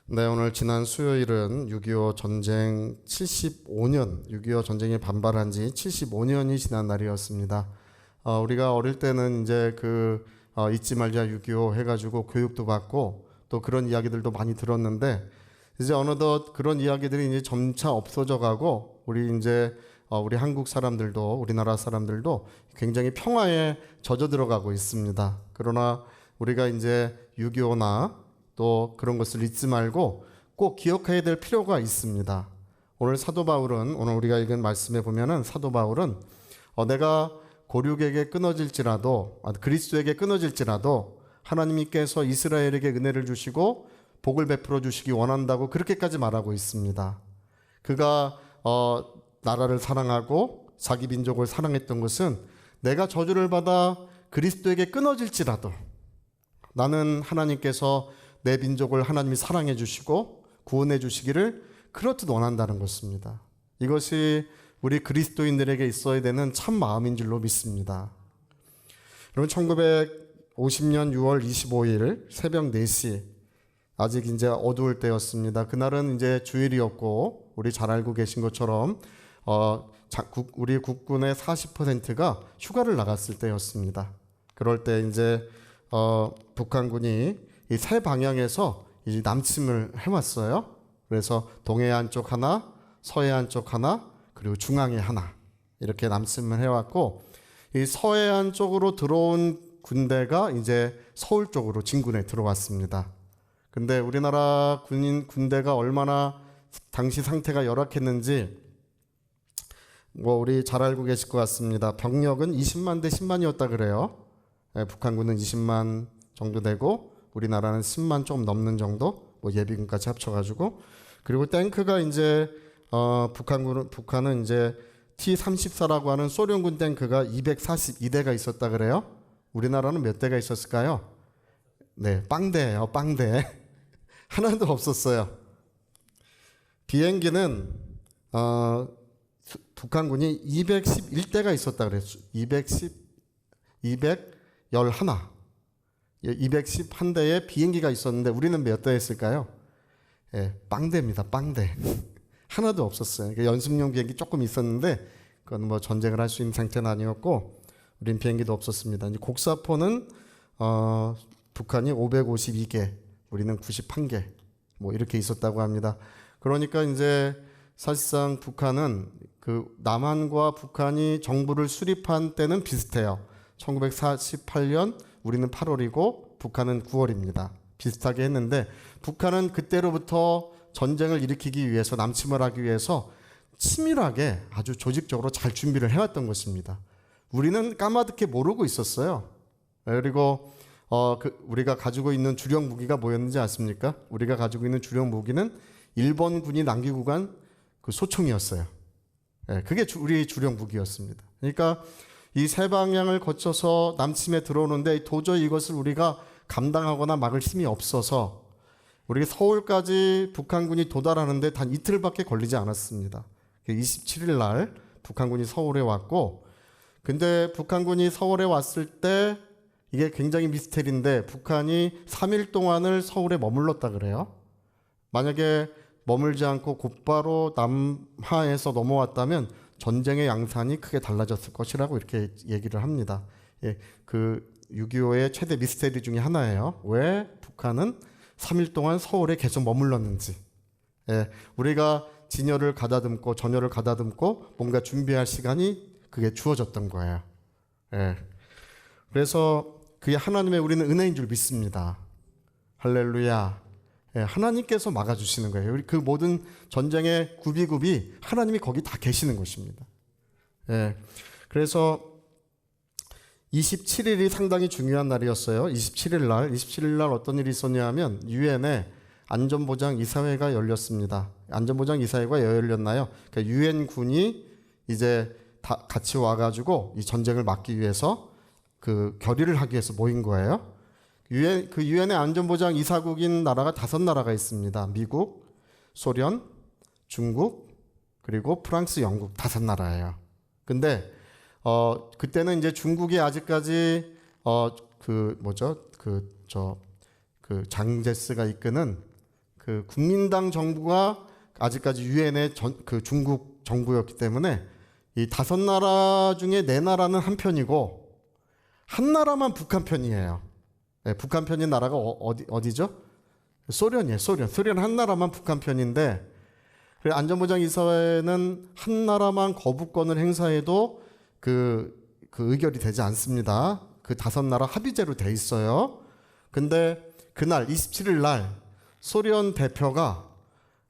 네, 오늘 지난 수요일은 6.25 전쟁 75년, 6.25 전쟁에 반발한 지 75년이 지난 날이었습니다. 우리가 어릴 때는 이제 잊지 말자 6.25 해가지고 교육도 받고 또 그런 이야기들도 많이 들었는데 이제 어느덧 그런 이야기들이 이제 점차 없어져 가고 우리 한국 사람들도 우리나라 사람들도 굉장히 평화에 젖어 들어가고 있습니다. 그러나 우리가 이제 6.25나 또 그런 것을 잊지 말고 꼭 기억해야 될 필요가 있습니다. 오늘 우리가 읽은 말씀에 보면은 사도 바울은 내가 고륙에게 끊어질지라도 그리스도에게 끊어질지라도 하나님께서 이스라엘에게 은혜를 주시고 복을 베풀어 주시기 원한다고 그렇게까지 말하고 있습니다. 그가 나라를 사랑하고 자기 민족을 사랑했던 것은 내가 저주를 받아 그리스도에게 끊어질지라도 나는 하나님께서 내 민족을 하나님이 사랑해 주시고 구원해 주시기를 그렇듯 원한다는 것입니다. 이것이 우리 그리스도인들에게 있어야 되는 참 마음인 줄로 믿습니다. 여러분 1950년 6월 25일 새벽 4시 아직 이제 어두울 때였습니다. 그날은 이제 주일이었고 우리 잘 알고 계신 것처럼 우리 국군의 40%가 휴가를 나갔을 때였습니다. 그럴 때 이제 북한군이 이 세 방향에서 이제 남침을 해왔어요. 그래서 동해안 쪽 하나, 서해안 쪽 하나, 그리고 중앙에 하나 이렇게 남침을 해왔고 이 서해안 쪽으로 들어온 군대가 이제 서울 쪽으로 진군에 들어왔습니다. 근데 우리나라 군대가 얼마나 당시 상태가 열악했는지 우리 잘 알고 계실 것 같습니다. 병력은 20만 대 10만이었다 그래요. 북한군은 20만 정도 되고 우리나라는 10만 조금 넘는 정도, 예비군까지 합쳐가지고, 그리고 탱크가 이제, 북한은 이제 T-34라고 하는 소련군 탱크가 242대가 있었다 그래요? 우리나라는 몇 대가 있었을까요? 네, 빵대예요, 빵대. 하나도 없었어요. 비행기는, 북한군이 211대가 있었다 그랬죠. 211대의 비행기가 있었는데 우리는 몇 대였을까요? 빵대입니다. 빵대. 하나도 없었어요. 연습용 비행기 조금 있었는데 그건 전쟁을 할 수 있는 상태는 아니었고 우린 비행기도 없었습니다. 이제 곡사포는 북한이 552개, 우리는 91개 이렇게 있었다고 합니다. 그러니까 이제 사실상 북한은 남한과 북한이 정부를 수립한 때는 비슷해요. 1948년 우리는 8월이고 북한은 9월입니다. 비슷하게 했는데 북한은 그때로부터 전쟁을 일으키기 위해서 남침을 하기 위해서 치밀하게 아주 조직적으로 잘 준비를 해왔던 것입니다. 우리는 까마득히 모르고 있었어요. 그리고 우리가 가지고 있는 주력 무기가 뭐였는지 아십니까? 우리가 가지고 있는 주력 무기는 일본군이 남기고 간 소총이었어요. 그게 우리 주력 무기였습니다. 그러니까 이 세 방향을 거쳐서 남침에 들어오는데 도저히 이것을 우리가 감당하거나 막을 힘이 없어서 우리 서울까지 북한군이 도달하는데 단 이틀밖에 걸리지 않았습니다. 27일 날 북한군이 서울에 왔고, 근데 북한군이 서울에 왔을 때 이게 굉장히 미스테리인데 북한이 3일 동안을 서울에 머물렀다 그래요. 만약에 머물지 않고 곧바로 남하에서 넘어왔다면 전쟁의 양산이 크게 달라졌을 것이라고 이렇게 얘기를 합니다. 6.25의 최대 미스테리 중에 하나예요. 왜 북한은 3일 동안 서울에 계속 머물렀는지. 우리가 진열을 가다듬고 전열을 가다듬고 뭔가 준비할 시간이 그게 주어졌던 거예요. 그래서 그게 하나님의 우리는 은혜인 줄 믿습니다. 할렐루야. 하나님께서 막아주시는 거예요. 그 모든 전쟁의 구비구비 하나님이 거기 다 계시는 것입니다. 그래서 27일이 상당히 중요한 날이었어요. 27일 날 어떤 일이 있었냐 하면 유엔에 안전보장 이사회가 열렸습니다. 안전보장 이사회가 열렸나요? 그러니까 유엔군이 이제 다 같이 와가지고 이 전쟁을 막기 위해서 결의를 하기 위해서 모인 거예요. 유엔의 안전보장 이사국인 나라가 5나라가 있습니다. 미국, 소련, 중국, 그리고 프랑스, 영국 5나라예요. 근데 그때는 이제 중국이 아직까지 장제스가 이끄는 그 국민당 정부가 아직까지 유엔의 그 중국 정부였기 때문에 이 5나라 중에 4나라는 한편이고 한 나라만 북한 편이에요. 네, 북한 편인 나라가 어디죠? 소련이에요. 소련 한 나라만 북한 편인데 안전보장이사회는 한 나라만 거부권을 행사해도 그 의결이 되지 않습니다. 그 5나라 합의제로 돼 있어요. 근데 그날 27일 날 소련 대표가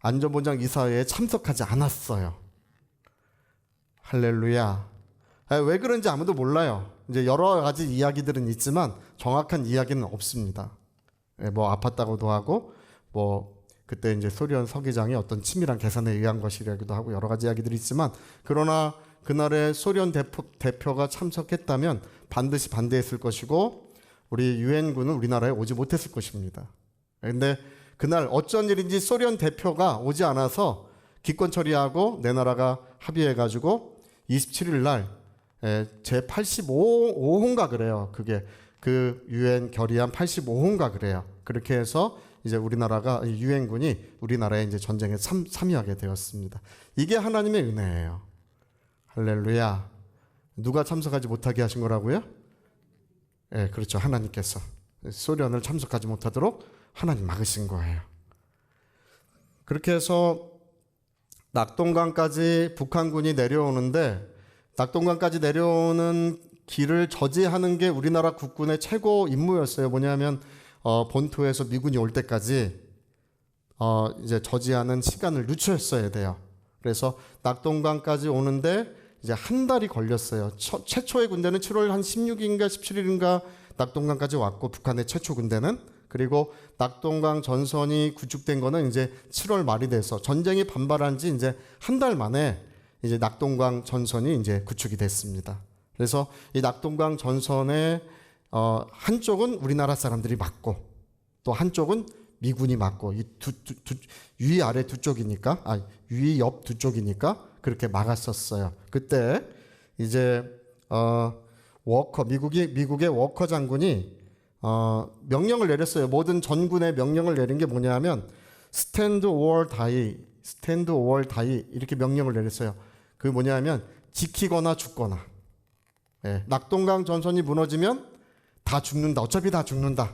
안전보장이사회에 참석하지 않았어요. 할렐루야. 왜 그런지 아무도 몰라요. 이제 여러 가지 이야기들은 있지만 정확한 이야기는 없습니다. 뭐 아팠다고도 하고 뭐 그때 이제 소련 서기장이 어떤 치밀한 계산에 의한 것이라기도 하고 여러 가지 이야기들이 있지만 그러나 그날에 소련 대표가 참석했다면 반드시 반대했을 것이고 우리 유엔군은 우리나라에 오지 못했을 것입니다. 근데 그날 어쩐 일인지 소련 대표가 오지 않아서 기권 처리하고 내 나라가 합의해가지고 27일 날 제85호인가 그래요. 그게 그 유엔 결의안 85호인가 그래요. 그렇게 해서 이제 우리나라가 유엔군이 우리나라에 이제 전쟁에 참여하게 되었습니다. 이게 하나님의 은혜예요. 할렐루야. 누가 참석하지 못하게 하신 거라고요? 네, 그렇죠. 하나님께서 소련을 참석하지 못하도록 하나님 막으신 거예요. 그렇게 해서 낙동강까지 북한군이 내려오는데 낙동강까지 내려오는 길을 저지하는 게 우리나라 국군의 최고 임무였어요. 뭐냐면 본토에서 미군이 올 때까지 이제 저지하는 시간을 늦췄어야 돼요. 그래서 낙동강까지 오는데 이제 한 달이 걸렸어요. 최초의 군대는 7월 한 16일인가 17일인가 낙동강까지 왔고 북한의 최초 군대는 그리고 낙동강 전선이 구축된 거는 이제 7월 말이 돼서 전쟁이 반발한 지 이제 한 달 만에 이제 낙동강 전선이 이제 구축이 됐습니다. 그래서 이 낙동강 전선에 한쪽은 우리나라 사람들이 막고 또 한쪽은 미군이 막고 이 위 아래 두 쪽이니까 위 옆 두 쪽이니까 그렇게 막았었어요. 그때 이제 미국의 워커 장군이 명령을 내렸어요. 모든 전군의 명령을 내린 게 뭐냐면 스탠드 or die 이렇게 명령을 내렸어요. 그게 뭐냐면 지키거나 죽거나. 예, 낙동강 전선이 무너지면 다 죽는다. 어차피 다 죽는다.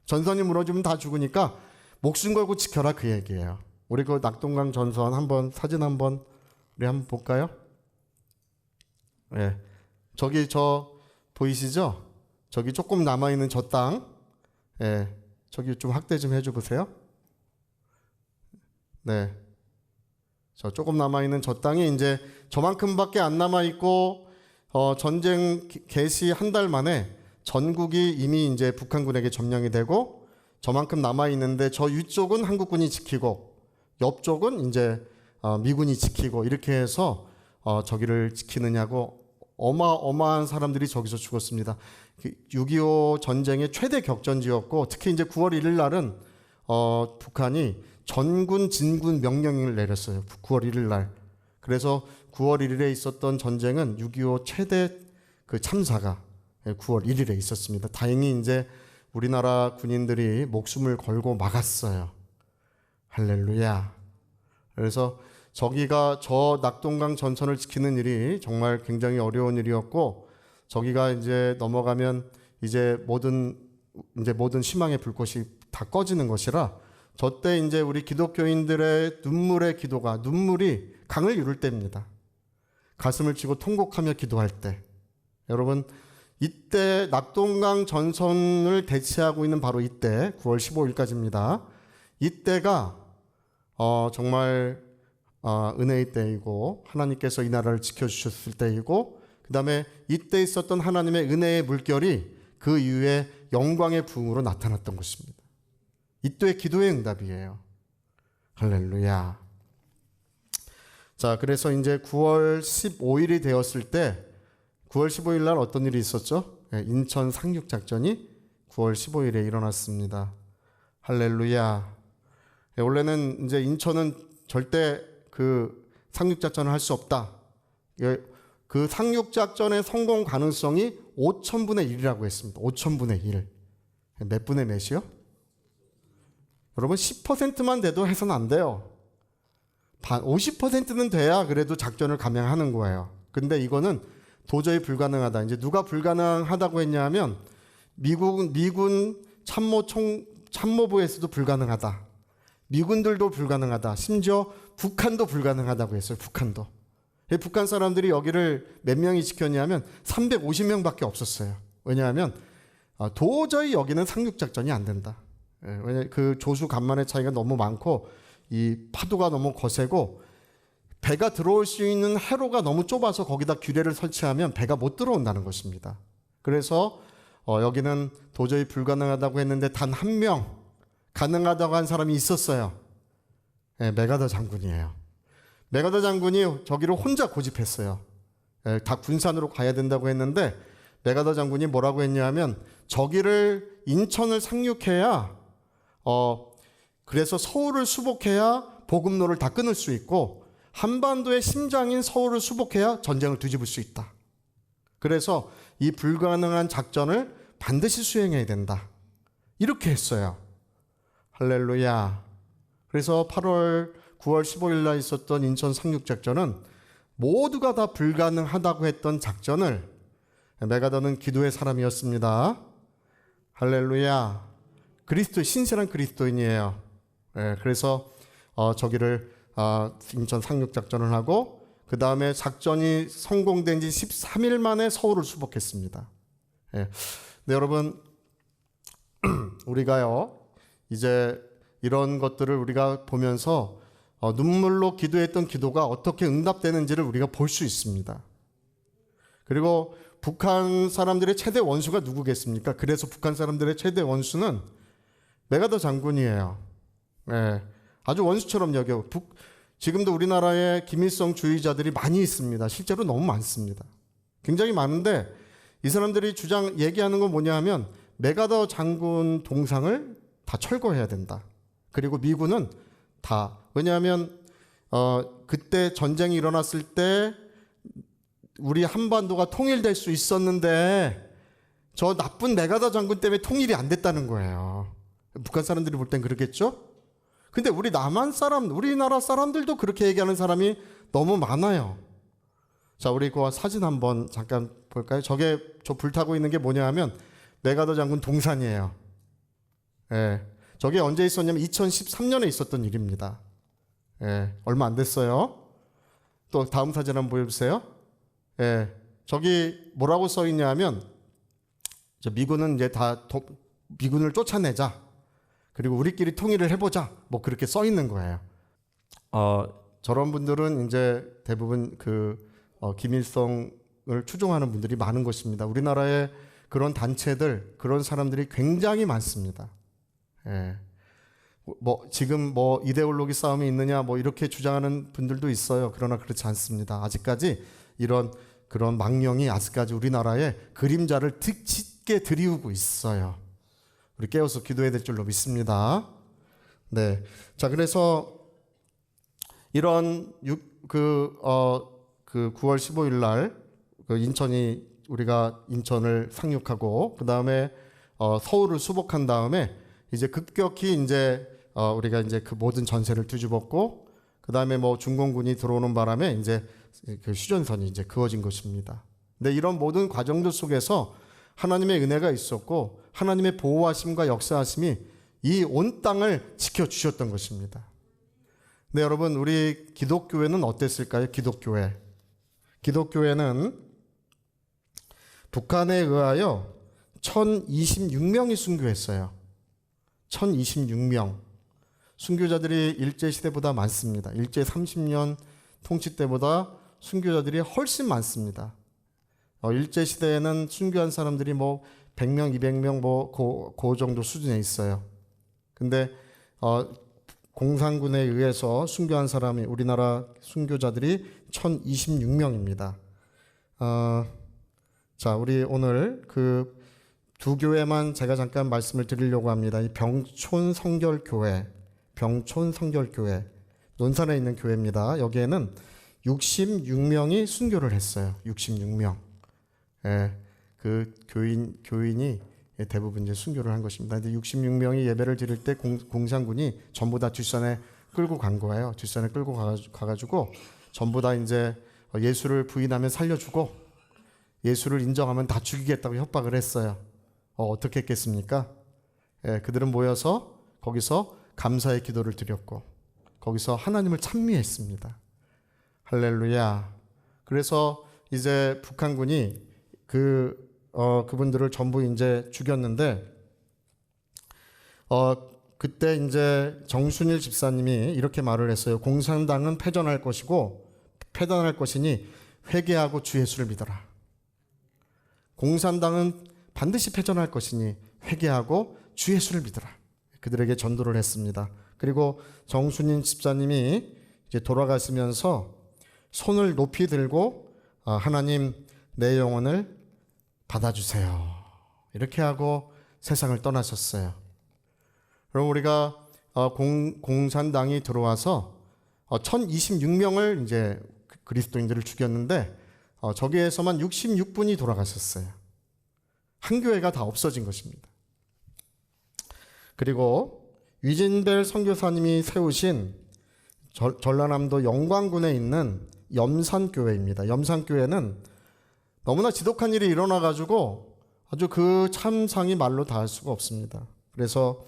전선이 무너지면 다 죽으니까 목숨 걸고 지켜라 그 얘기예요. 우리 그 낙동강 전선 사진 한번 우리 한번 볼까요? 예, 저기 보이시죠? 저기 조금 남아있는 저 땅, 예, 저기 좀 확대 좀 해줘 보세요. 네, 저 조금 남아있는 저 땅이 이제 저만큼밖에 안 남아있고 전쟁 개시 한 달 만에 전국이 이미 이제 북한군에게 점령이 되고 저만큼 남아있는데 저 위쪽은 한국군이 지키고 옆쪽은 이제 미군이 지키고 이렇게 해서 저기를 지키느냐고 어마어마한 사람들이 저기서 죽었습니다. 6.25 전쟁의 최대 격전지였고 특히 이제 9월 1일 날은 북한이 전군 진군 명령을 내렸어요. 9월 1일 날. 그래서 9월 1일에 있었던 전쟁은 6.25 최대 그 참사가 9월 1일에 있었습니다. 다행히 이제 우리나라 군인들이 목숨을 걸고 막았어요. 할렐루야. 그래서 저기가 저 낙동강 전선을 지키는 일이 정말 굉장히 어려운 일이었고 저기가 이제 넘어가면 이제 모든 희망의 불꽃이 다 꺼지는 것이라 저때 이제 우리 기독교인들의 눈물이 강을 이룰 때입니다. 가슴을 치고 통곡하며 기도할 때. 여러분 이때 낙동강 전선을 대치하고 있는 바로 이때 9월 15일까지입니다. 이때가 정말 은혜의 때이고 하나님께서 이 나라를 지켜주셨을 때이고 그 다음에 이때 있었던 하나님의 은혜의 물결이 그 이후에 영광의 부흥으로 나타났던 것입니다. 이때의 기도의 응답이에요. 할렐루야. 자, 그래서 이제 9월 15일이 되었을 때 9월 15일 날 어떤 일이 있었죠? 인천 상륙작전이 9월 15일에 일어났습니다. 할렐루야. 원래는 이제 인천은 절대 그 상륙작전을 할 수 없다. 그 상륙작전의 성공 가능성이 5,000분의 1이라고 했습니다. 5,000분의 1. 몇 분의 몇이요? 여러분 10%만 돼도 해서는 안 돼요. 50%는 돼야 그래도 작전을 감행하는 거예요. 근데 이거는 도저히 불가능하다. 이제 누가 불가능하다고 했냐면 미군 참모부에서도 불가능하다. 미군들도 불가능하다. 심지어 북한도 불가능하다고 했어요. 북한도. 북한 사람들이 여기를 몇 명이 지켰냐면 350명밖에 없었어요. 왜냐하면 도저히 여기는 상륙작전이 안 된다. 왜냐 그 조수 간만의 차이가 너무 많고 이 파도가 너무 거세고 배가 들어올 수 있는 해로가 너무 좁아서 거기다 규례를 설치하면 배가 못 들어온다는 것입니다. 그래서 여기는 도저히 불가능하다고 했는데 단 한 명 가능하다고 한 사람이 있었어요. 메가더 장군이에요. 메가더 장군이 저기를 혼자 고집했어요. 다 군산으로 가야 된다고 했는데 메가더 장군이 뭐라고 했냐면 저기를 인천을 상륙해야 그래서 서울을 수복해야 보급로를 다 끊을 수 있고 한반도의 심장인 서울을 수복해야 전쟁을 뒤집을 수 있다. 그래서 이 불가능한 작전을 반드시 수행해야 된다. 이렇게 했어요. 할렐루야. 그래서 9월 15일 날 있었던 인천 상륙작전은 모두가 다 불가능하다고 했던 작전을 메가더는 기도의 사람이었습니다. 할렐루야. 신실한 그리스도인이에요. 그래서 저기를 인천 상륙작전을 하고 그 다음에 작전이 성공된 지 13일 만에 서울을 수복했습니다. 네, 여러분 우리가요 이제 이런 것들을 우리가 보면서 눈물로 기도했던 기도가 어떻게 응답되는지를 우리가 볼 수 있습니다. 그리고 북한 사람들의 최대 원수가 누구겠습니까? 그래서 북한 사람들의 최대 원수는 메가더 장군이에요. 네, 아주 원수처럼 여겨. 지금도 우리나라에 김일성 주의자들이 많이 있습니다. 실제로 너무 많습니다. 굉장히 많은데 이 사람들이 얘기하는 건 뭐냐 하면 메가더 장군 동상을 다 철거해야 된다. 그리고 미군은 다, 왜냐하면 그때 전쟁이 일어났을 때 우리 한반도가 통일될 수 있었는데 저 나쁜 메가더 장군 때문에 통일이 안 됐다는 거예요. 북한 사람들이 볼 땐 그렇겠죠? 근데 우리나라 사람들도 그렇게 얘기하는 사람이 너무 많아요. 자, 우리 그 사진 한번 잠깐 볼까요? 저 불타고 있는 게 뭐냐 하면 메가더 장군 동산이에요. 예. 저게 언제 있었냐면 2013년에 있었던 일입니다. 예. 얼마 안 됐어요. 또 다음 사진 한번 보여주세요. 예. 저기 뭐라고 써 있냐 하면 미군은 이제 미군을 쫓아내자. 그리고 우리끼리 통일을 해보자. 뭐 그렇게 써 있는 거예요. 저런 분들은 이제 대부분 김일성을 추종하는 분들이 많은 것입니다. 우리나라에 그런 단체들, 그런 사람들이 굉장히 많습니다. 예. 지금 이데올로기 싸움이 있느냐 이렇게 주장하는 분들도 있어요. 그러나 그렇지 않습니다. 아직까지 그런 망령이 아직까지 우리나라에 그림자를 짙게 드리우고 있어요. 우리 깨어서 기도해야 될 줄로 믿습니다. 네. 자, 그래서 이런 9월 15일 날 우리가 인천을 상륙하고 그 다음에 서울을 수복한 다음에 이제 급격히 우리가 이제 그 모든 전세를 뒤집었고 그 다음에 중공군이 들어오는 바람에 이제 그 휴전선이 이제 그어진 것입니다. 근데 이런 모든 과정들 속에서 하나님의 은혜가 있었고 하나님의 보호하심과 역사하심이 이 온 땅을 지켜주셨던 것입니다. 네, 여러분 우리 기독교회는 어땠을까요? 기독교회는 북한에 의하여 1026명이 순교했어요. 1026명. 순교자들이 일제시대보다 많습니다. 일제 30년 통치 때보다 순교자들이 훨씬 많습니다. 일제시대에는 순교한 사람들이 100명, 200명 그 정도 수준에 있어요. 근데 공산군에 의해서 순교한 사람이 우리나라 순교자들이 1026명입니다. 자, 우리 오늘 그 두 교회만 제가 잠깐 말씀을 드리려고 합니다. 이 병촌 성결교회, 논산에 있는 교회입니다. 여기에는 66명이 순교를 했어요. 66명. 예, 그 교인이 대부분 이제 순교를 한 것입니다. 근데 66명이 예배를 드릴 때 공산군이 전부 다 뒷산에 끌고 간 거예요. 뒷산에 끌고 가가지고 전부 다 이제 예수를 부인하면 살려주고 예수를 인정하면 다 죽이겠다고 협박을 했어요. 어떻게 했겠습니까? 그들은 모여서 거기서 감사의 기도를 드렸고 거기서 하나님을 찬미했습니다. 할렐루야. 그래서 이제 북한군이 그분들을 전부 이제 죽였는데 그때 이제 정순일 집사님이 이렇게 말을 했어요. 공산당은 패전할 것이니 회개하고 주 예수를 믿어라. 공산당은 반드시 패전할 것이니 회개하고 주 예수를 믿어라. 그들에게 전도를 했습니다. 그리고 정순일 집사님이 이제 돌아가시면서 손을 높이 들고 하나님 내 영혼을 받아주세요. 이렇게 하고 세상을 떠나셨어요. 그럼 우리가 공산당이 들어와서 1026명을 이제 그리스도인들을 죽였는데 저기에서만 66분이 돌아가셨어요. 한 교회가 다 없어진 것입니다. 그리고 위진벨 선교사님이 세우신 전라남도 영광군에 있는 염산교회입니다. 염산교회는 너무나 지독한 일이 일어나가지고 아주 그 참상이 말로 다 할 수가 없습니다. 그래서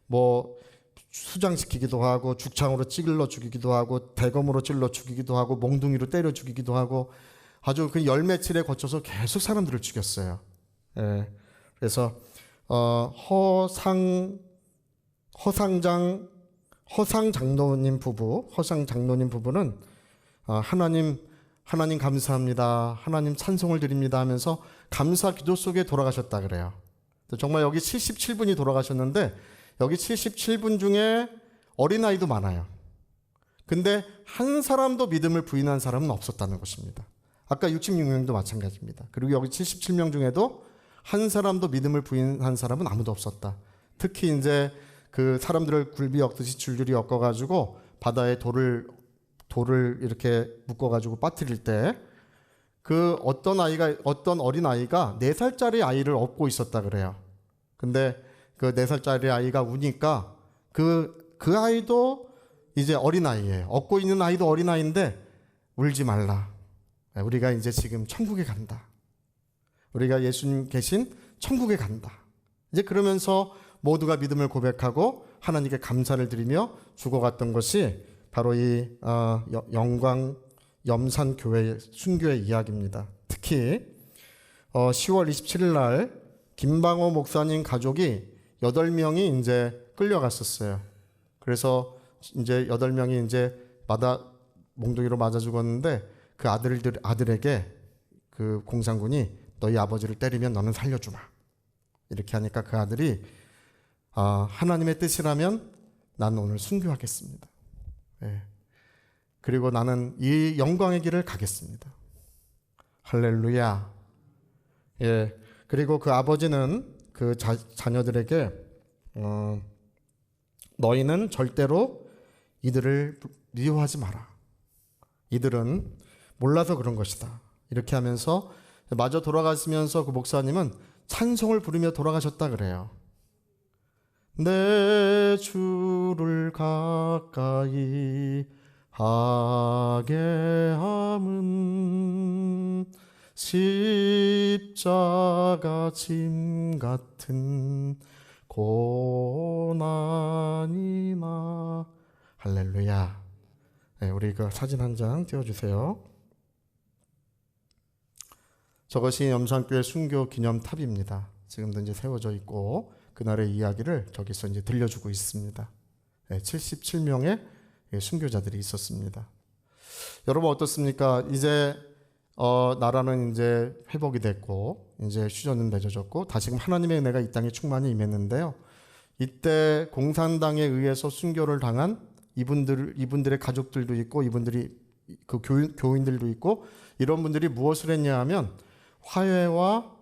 뭐 수장시키기도 하고 죽창으로 찔러 죽이기도 하고 대검으로 찔러 죽이기도 하고 몽둥이로 때려 죽이기도 하고 아주 그 열 며칠에 거쳐서 계속 사람들을 죽였어요. 그래서 허상 장로님 부부는 하나님 감사합니다. 하나님 찬송을 드립니다 하면서 감사 기도 속에 돌아가셨다 그래요. 정말 여기 77분이 돌아가셨는데 여기 77분 중에 어린아이도 많아요. 근데 한 사람도 믿음을 부인한 사람은 없었다는 것입니다. 아까 66명도 마찬가지입니다. 그리고 여기 77명 중에도 한 사람도 믿음을 부인한 사람은 아무도 없었다. 특히 이제 그 사람들을 굴비 엮듯이 줄줄이 엮어가지고 바다에 돌을 이렇게 묶어가지고 빠뜨릴 때 그 어떤 어린아이가 4살짜리 아이를 업고 있었다 그래요. 근데 그 4살짜리 아이가 우니까 그 아이도 이제 어린아이예요. 업고 있는 아이도 어린아이인데 울지 말라. 우리가 이제 지금 천국에 간다. 우리가 예수님 계신 천국에 간다. 이제 그러면서 모두가 믿음을 고백하고 하나님께 감사를 드리며 죽어갔던 것이 바로 이 영광 염산교회 순교의 이야기입니다. 특히 10월 27일 날 김방호 목사님 가족이 8명이 이제 끌려갔었어요. 그래서 이제 8명이 이제 몽둥이로 맞아 죽었는데 그 아들에게 그 공산군이 너희 아버지를 때리면 너는 살려주마. 이렇게 하니까 그 아들이 하나님의 뜻이라면 나는 오늘 순교하겠습니다. 그리고 나는 이 영광의 길을 가겠습니다. 할렐루야. 그리고 그 아버지는 그 자녀들에게 너희는 절대로 이들을 미워하지 마라. 이들은 몰라서 그런 것이다. 이렇게 하면서 마저 돌아가시면서 그 목사님은 찬송을 부르며 돌아가셨다 그래요. 내 주를 가까이 하게 함은 십자가 짐 같은 고난이나. 할렐루야. 우리 그 사진 한 장 띄워주세요. 저것이 염산교회 순교 기념탑입니다. 지금도 이제 세워져 있고 그날의 이야기를 저기서 이제 들려주고 있습니다. 77명의 순교자들이 있었습니다. 여러분 어떻습니까? 이제 나라는 이제 회복이 됐고 이제 휴전은 맺어졌고 다시금 하나님의 은혜가 이 땅에 충만히 임했는데요. 이때 공산당에 의해서 순교를 당한 이분들의 가족들도 있고 이분들이 그 교인들도 있고 이런 분들이 무엇을 했냐 하면 화해와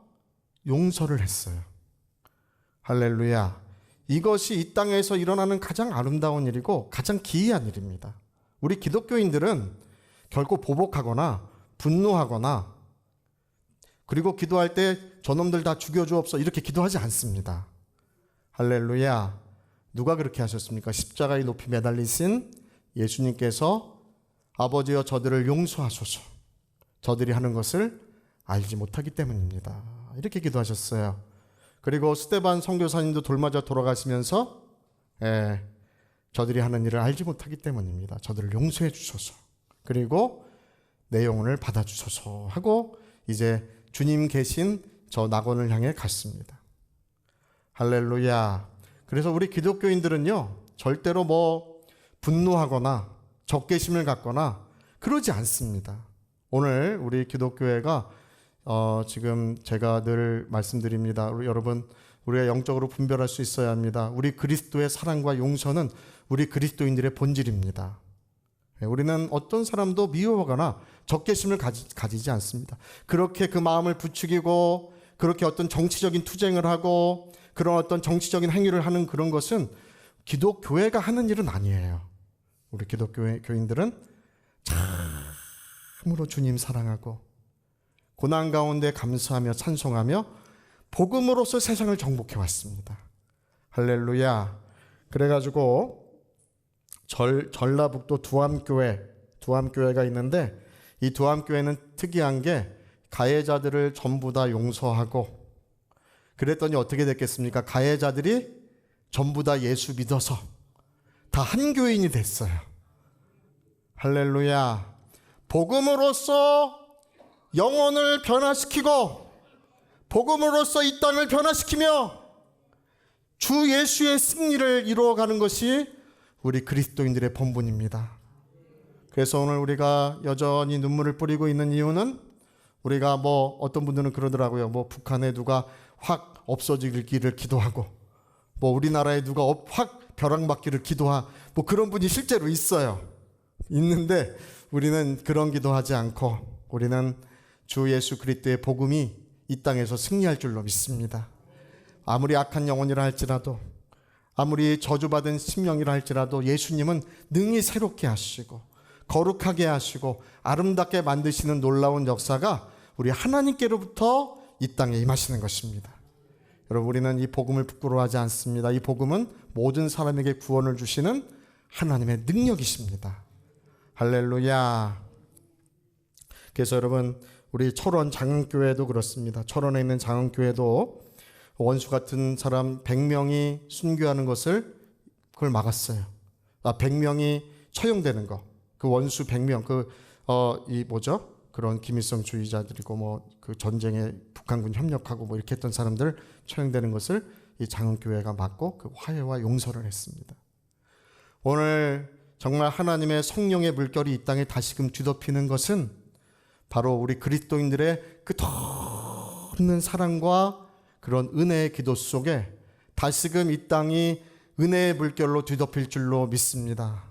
용서를 했어요. 할렐루야. 이것이 이 땅에서 일어나는 가장 아름다운 일이고 가장 기이한 일입니다. 우리 기독교인들은 결코 보복하거나 분노하거나 그리고 기도할 때 저놈들 다 죽여주옵소 이렇게 기도하지 않습니다. 할렐루야. 누가 그렇게 하셨습니까? 십자가의 높이 매달리신 예수님께서 아버지여 저들을 용서하소서. 저들이 하는 것을 알지 못하기 때문입니다. 이렇게 기도하셨어요. 그리고 스데반 선교사님도 돌맞아 돌아가시면서 저들이 하는 일을 알지 못하기 때문입니다. 저들을 용서해 주소서. 그리고 내 영혼을 받아주소서 하고 이제 주님 계신 저 낙원을 향해 갔습니다. 할렐루야. 그래서 우리 기독교인들은요, 절대로 뭐 분노하거나 적개심을 갖거나 그러지 않습니다. 오늘 우리 기독교회가 지금 제가 늘 말씀드립니다. 여러분, 우리가 영적으로 분별할 수 있어야 합니다. 우리 그리스도의 사랑과 용서는 우리 그리스도인들의 본질입니다. 우리는 어떤 사람도 미워하거나 적개심을 가지지 않습니다. 그렇게 그 마음을 부추기고 그렇게 어떤 정치적인 투쟁을 하고 그런 어떤 정치적인 행위를 하는 그런 것은 기독교회가 하는 일은 아니에요. 우리 기독교인들은 참으로 주님 사랑하고 고난 가운데 감사하며 찬송하며 복음으로서 세상을 정복해 왔습니다. 할렐루야. 그래가지고 전라북도 두암교회가 있는데 이 두암교회는 특이한 게 가해자들을 전부 다 용서하고 그랬더니 어떻게 됐겠습니까? 가해자들이 전부 다 예수 믿어서 다 한 교인이 됐어요. 할렐루야. 복음으로써 영혼을 변화시키고 복음으로써 이 땅을 변화시키며 주 예수의 승리를 이루어가는 것이 우리 그리스도인들의 본분입니다. 그래서 오늘 우리가 여전히 눈물을 뿌리고 있는 이유는 우리가 뭐 어떤 분들은 그러더라고요. 뭐 북한에 누가 확 없어지기를 기도하고 뭐 우리나라에 누가 확 벼락맞기를 뭐 그런 분이 실제로 있어요. 있는데 우리는 그런 기도하지 않고 우리는 주 예수 그리스도의 복음이 이 땅에서 승리할 줄로 믿습니다. 아무리 악한 영혼이라 할지라도 아무리 저주받은 심령이라 할지라도 예수님은 능히 새롭게 하시고 거룩하게 하시고 아름답게 만드시는 놀라운 역사가 우리 하나님께로부터 이 땅에 임하시는 것입니다. 여러분, 우리는 이 복음을 부끄러워하지 않습니다. 이 복음은 모든 사람에게 구원을 주시는 하나님의 능력이십니다. 할렐루야. 그래서 여러분, 우리 철원 장흥교회도 그렇습니다. 철원에 있는 장흥교회도 원수 같은 사람 100명이 순교하는 것을 그걸 막았어요. 100명이 처형되는 거. 그 원수 100명 그런 김일성주의자들이고 뭐 그 전쟁에 북한군 협력하고 뭐 이렇게 했던 사람들 처형되는 것을 이 장흥교회가 막고 그 화해와 용서를 했습니다. 오늘 정말 하나님의 성령의 물결이 이 땅에 다시금 뒤덮이는 것은 바로 우리 그리스도인들의 끝없는 사랑과 그런 은혜의 기도 속에 다시금 이 땅이 은혜의 물결로 뒤덮일 줄로 믿습니다.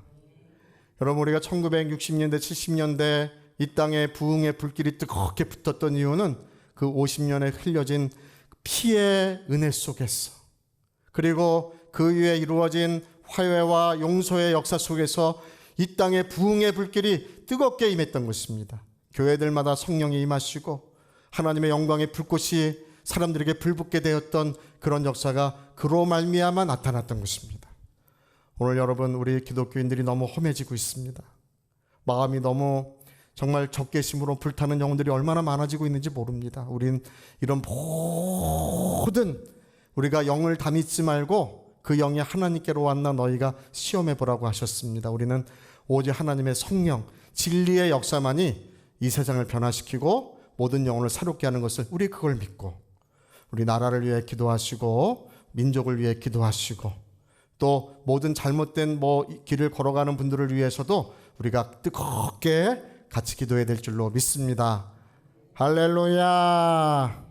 여러분, 우리가 1960년대, 70년대 이 땅에 부흥의 불길이 뜨겁게 붙었던 이유는 그 50년에 흘려진 피의 은혜 속에서 그리고 그 위에 이루어진 화해와 용서의 역사 속에서 이 땅에 부흥의 불길이 뜨겁게 임했던 것입니다. 교회들마다 성령이 임하시고 하나님의 영광의 불꽃이 사람들에게 불붙게 되었던 그런 역사가 그로 말미암아 나타났던 것입니다. 오늘 여러분, 우리 기독교인들이 너무 험해지고 있습니다. 마음이 너무 정말 적개심으로 불타는 영혼들이 얼마나 많아지고 있는지 모릅니다. 우린 이런 모든 우리가 영을 다 믿지 말고 그 영이 하나님께로 왔나 너희가 시험해 보라고 하셨습니다. 우리는 오직 하나님의 성령, 진리의 역사만이 이 세상을 변화시키고 모든 영혼을 새롭게 하는 것을 우리 그걸 믿고 우리 나라를 위해 기도하시고 민족을 위해 기도하시고 또 모든 잘못된 길을 걸어가는 분들을 위해서도 우리가 뜨겁게 같이 기도해야 될 줄로 믿습니다. 할렐루야.